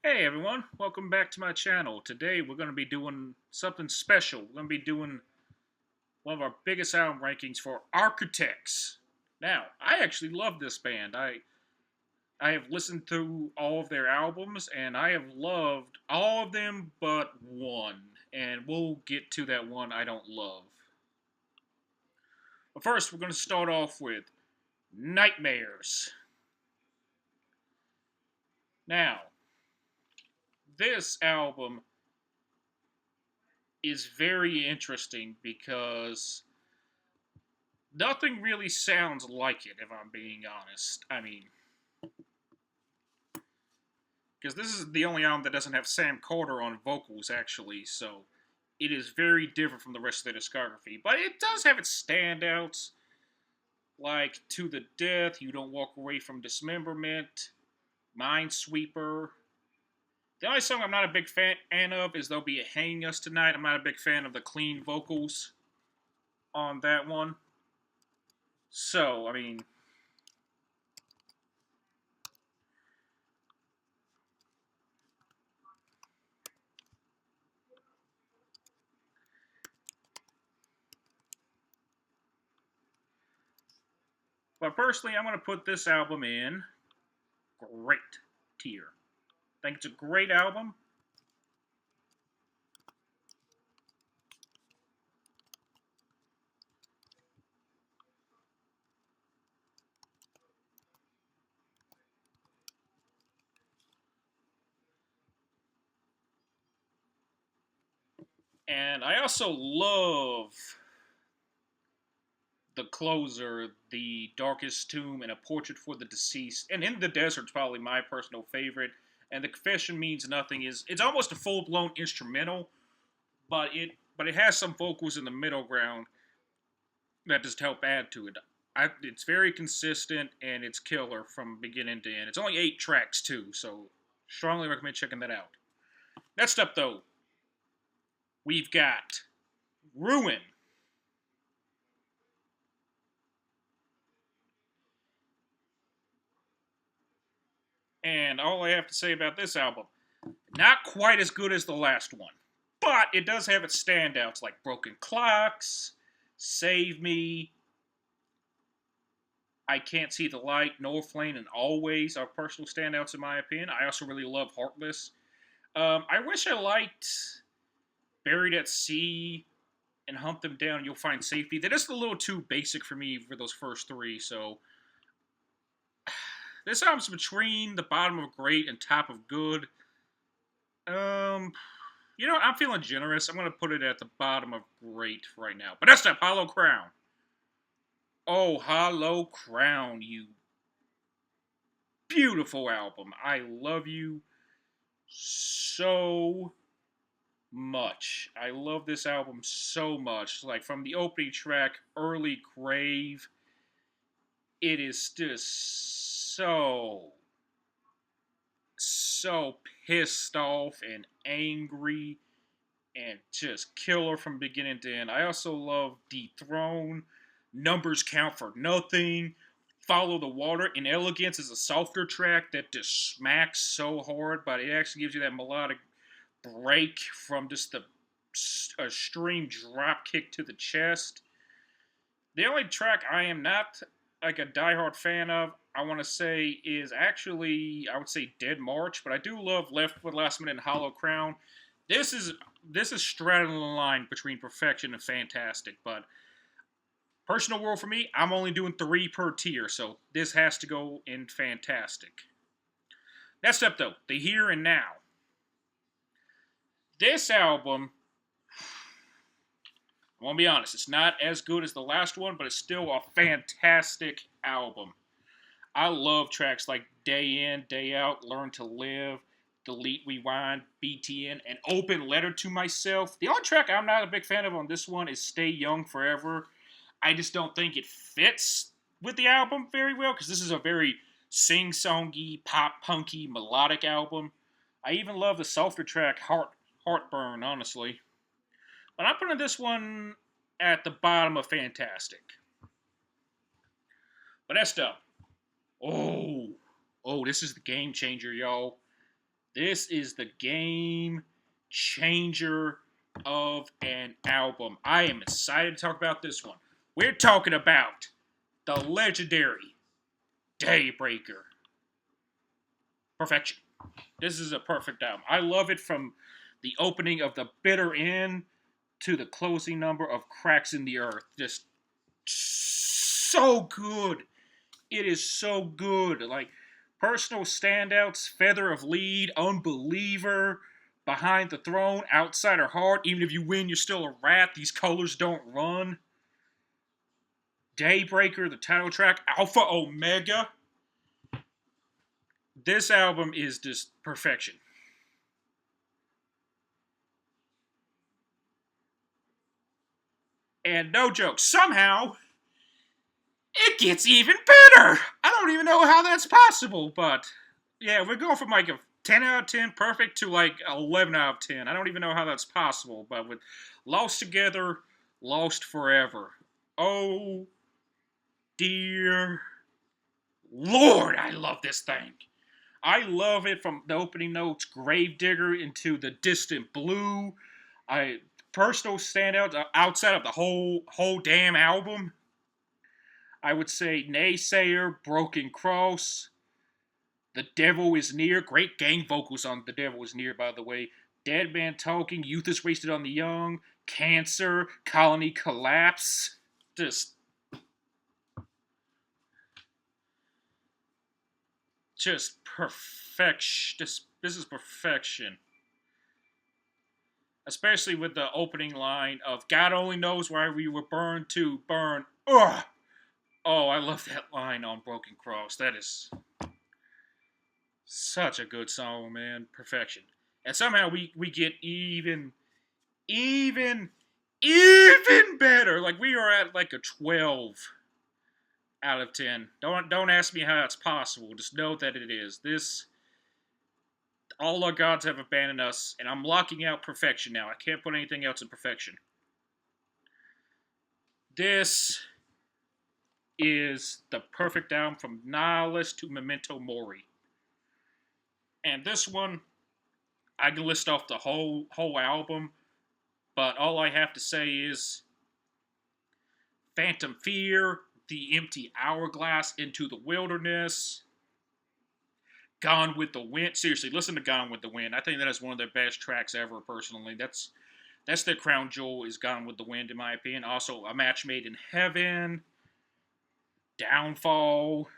Hey everyone, welcome back to my channel. Today we're going to be doing something special. We're going to be doing one of our biggest album rankings for Architects. Now, I actually love this band. I have listened to all of their albums and I have loved all of them but one. And we'll get to that one I don't love. But first, we're going to start off with Nightmares. Now, this album is very interesting because nothing really sounds like it, if I'm being honest. I mean, because this is the only album that doesn't have Sam Carter on vocals, actually, so it is very different from the rest of their discography. But it does have its standouts, like To the Death, You Don't Walk Away from Dismemberment, Minesweeper. The only song I'm not a big fan of is They'll Be Hanging Us Tonight. I'm not a big fan of the clean vocals on that one. So, I mean, but personally, I'm going to put this album in great tier. I think it's a great album. And I also love the closer, The Darkest Tomb, and A Portrait for the Deceased. And In the Desert's probably my personal favorite. And The Confession Means Nothing is it's almost a full blown instrumental, but it has some vocals in the middle ground that just help add to it. It's very consistent and it's killer from beginning to end. It's only 8 tracks too, so strongly recommend checking that out. Next up though, we've got Ruin. And all I have to say about this album, not quite as good as the last one, but it does have its standouts like Broken Clocks, Save Me, I Can't See the Light, Northlane, and Always are personal standouts in my opinion. I also really love Heartless. I wish I liked Buried at Sea and Hunt Them Down, You'll Find Safety. They're just a little too basic for me for those first three, so this album's between the bottom of great and top of good. I'm feeling generous. I'm going to put it at the bottom of great right now. But that's not Hollow Crown. Oh, Hollow Crown, you beautiful album. I love you so much. I love this album so much. Like from the opening track, Early Grave, it is just so pissed off and angry and just killer from beginning to end. I also love Dethrone, Numbers Count for Nothing, Follow the Water. Inelegance is a softer track that just smacks so hard, but it actually gives you that melodic break from just a stream drop kick to the chest. The only track I am not like a diehard fan of, I want to say, is actually I would say Dead March, but I do love Left Foot Last Minute and Hollow Crown. This is straddling the line between perfection and fantastic, but personal world for me, I'm only doing 3 per tier, so this has to go in fantastic. Next up though, The Here and Now. This album, I want to be honest, it's not as good as the last one, but it's still a fantastic album. I love tracks like Day In, Day Out, Learn to Live, Delete, Rewind, BTN, and Open Letter to Myself. The only track I'm not a big fan of on this one is Stay Young Forever. I just don't think it fits with the album very well, because this is a very sing-songy, pop-punky, melodic album. I even love the softer track, Heartburn, honestly. But I'm putting this one at the bottom of fantastic. But next up, oh, this is the game changer, y'all. This is the game changer of an album. I am excited to talk about this one. We're talking about the legendary Daybreaker. Perfection. This is a perfect album. I love it from the opening of the bitter end to the closing number of Cracks in the Earth. Just so good. It is so good. Like, personal standouts, Feather of Lead, Unbeliever, Behind the Throne, Outsider Heart. Even if you win, you're still a rat. These colors don't run. Daybreaker, the title track, Alpha Omega. This album is just perfection. And no joke, somehow it gets even better. I don't even know how that's possible, but yeah, we're going from like a 10 out of 10 perfect to like 11 out of 10. I don't even know how that's possible, but with Lost Together, Lost Forever. Oh, dear Lord, I love this thing. I love it from the opening notes, Gravedigger, into the Distant Blue. I personal standout outside of the whole damn album. I would say Naysayer, Broken Cross, The Devil Is Near. Great gang vocals on The Devil Is Near, by the way. Dead Man Talking, Youth is Wasted on the Young, Cancer, Colony Collapse. Just perfection. This is perfection. Especially with the opening line of God only knows why we were burned to burn. Ugh! Oh, I love that line on Broken Cross. That is such a good song, man. Perfection. And somehow we get even, even better. Like, we are at like a 12 out of 10. Don't ask me how that's possible. Just know that it is. All our gods have abandoned us, and I'm locking out perfection now. I can't put anything else in perfection. This is the perfect album from Nihilist to Memento Mori. And this one, I can list off the whole album, but all I have to say is Phantom Fear, The Empty Hourglass, Into the Wilderness, Gone with the Wind. Seriously, listen to Gone with the Wind. I think that is one of their best tracks ever, personally. That's their crown jewel, is Gone with the Wind, in my opinion. Also, A Match Made in Heaven, Downfall,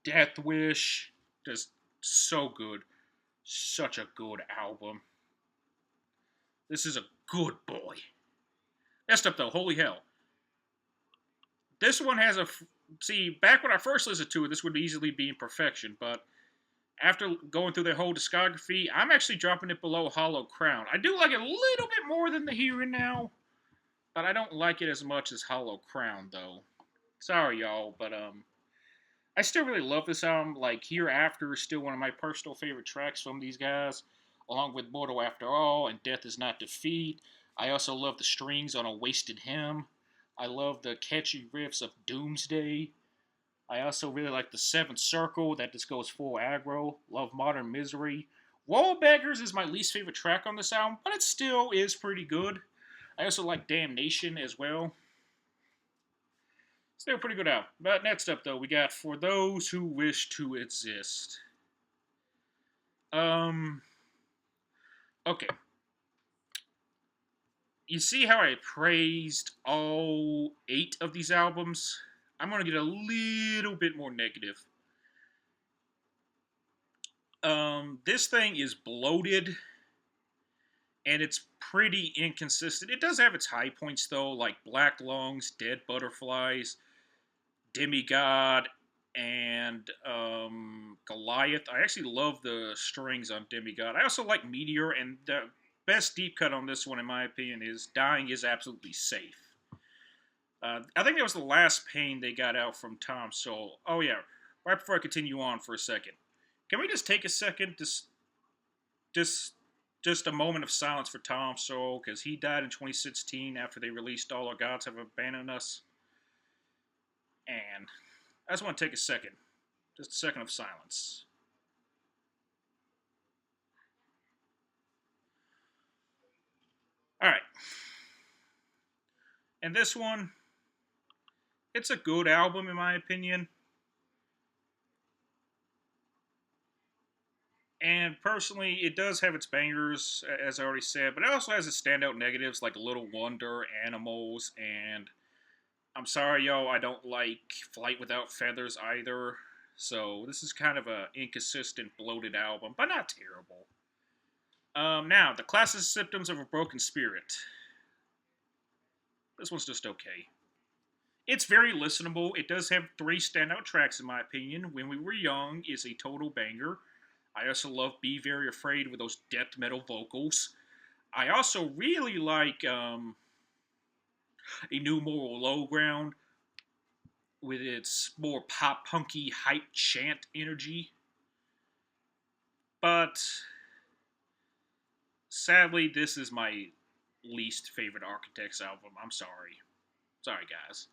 Death Wish. Just so good. Such a good album. This is a good boy. Next up, though, holy hell. This one has a... See, back when I first listened to it, this would easily be in perfection, but after going through their whole discography, I'm actually dropping it below Hollow Crown. I do like it a little bit more than the Here and Now, but I don't like it as much as Hollow Crown, though. Sorry, y'all, but I still really love this album. Like, Hereafter is still one of my personal favorite tracks from these guys, along with Mortal After All and Death Is Not Defeat. I also love the strings on A Wasted Hymn. I love the catchy riffs of Doomsday. I also really like the Seventh Circle, that just goes full aggro. Love Modern Misery. Wall Beggars is my least favorite track on this album, but it still is pretty good. I also like Damnation as well. Still a pretty good album. But next up, though, we got For Those Who Wish to Exist. Okay. You see how I praised all 8 of these albums? I'm going to get a little bit more negative. This thing is bloated, and it's pretty inconsistent. It does have its high points, though, like Black Lungs, Dead Butterflies, Demigod, and Goliath. I actually love the strings on Demigod. I also like Meteor, and the best deep cut on this one, in my opinion, is Dying Is Absolutely Safe. I think that was the last pain they got out from Tom Sowell. Oh, yeah. Right before I continue on for a second. Can we just take a second, just a moment of silence for Tom Sowell, because he died in 2016 after they released All Our Gods Have Abandoned Us. And I just want to take a second. Just a second of silence. All right, and this one, it's a good album in my opinion. And personally, it does have its bangers, as I already said, but it also has its standout negatives like Little Wonder, Animals, and I'm sorry, yo, I don't like Flight Without Feathers either. So this is kind of a inconsistent, bloated album, but not terrible. Now, the classic symptoms of a broken spirit. This one's just okay. It's very listenable. It does have three standout tracks, in my opinion. When We Were Young is a total banger. I also love Be Very Afraid with those death metal vocals. I also really like A New Moral Low Ground with its more pop punky hype chant energy. But sadly, this is my least favorite Architects album. I'm sorry. Sorry, guys.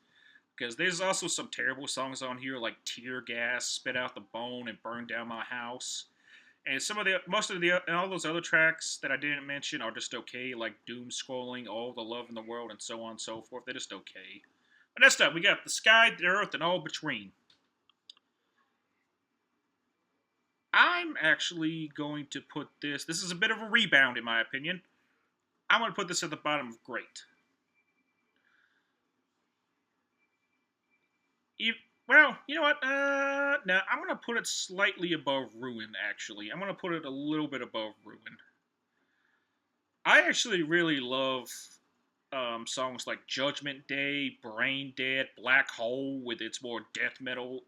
Because there's also some terrible songs on here like Tear Gas, Spit Out the Bone, and Burn Down My House. And some of the most of the and all those other tracks that I didn't mention are just okay, like Doom Scrolling, All the Love in the World, and so on and so forth. They're just okay. But next up, we got The Sky, the Earth, and All Between. I'm actually going to put this. This is a bit of a rebound, in my opinion. I'm going to put this at the bottom of great. E- well, you know what? No, I'm going to put it slightly above Ruin, actually. I'm going to put it a little bit above Ruin. I actually really love songs like Judgment Day, Brain Dead, Black Hole with its more death metal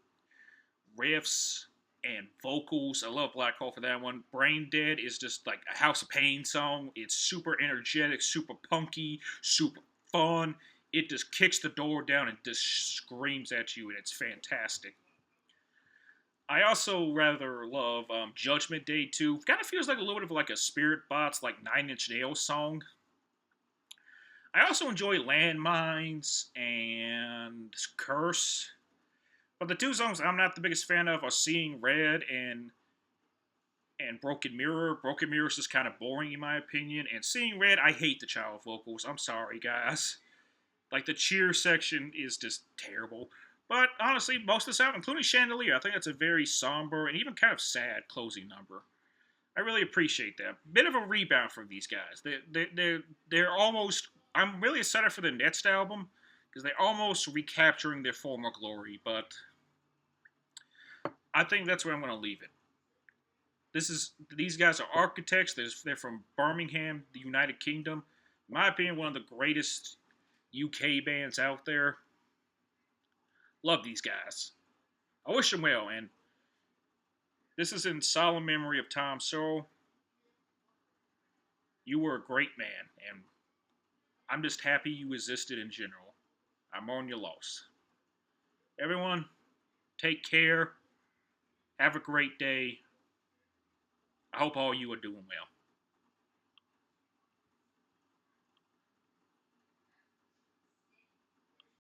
riffs and vocals. I love Black Hole for that one. Brain Dead is just like a House of Pain song. It's super energetic, super punky, super fun. It just kicks the door down and just screams at you, and it's fantastic. I also rather love Judgment Day too. Kind of feels like a little bit of like a Spirit Bots, like Nine Inch Nails song. I also enjoy Landmines and Curse. But the two songs I'm not the biggest fan of are Seeing Red and Broken Mirror. Broken Mirror is just kind of boring in my opinion. And Seeing Red, I hate the child vocals. I'm sorry, guys. Like the cheer section is just terrible. But honestly, most of the sound, including Chandelier, I think that's a very somber and even kind of sad closing number. I really appreciate that. Bit of a rebound from these guys. They're almost. I'm really excited for the next album because they're almost recapturing their former glory. But I think that's where I'm going to leave it. These guys are architects. They're from Birmingham, the United Kingdom. In my opinion, one of the greatest UK bands out there. Love these guys. I wish them well, and this is in solemn memory of Tom Searle. You were a great man, and I'm just happy you existed in general. I'm on your loss. Everyone, take care. Have a great day. I hope all you are doing well.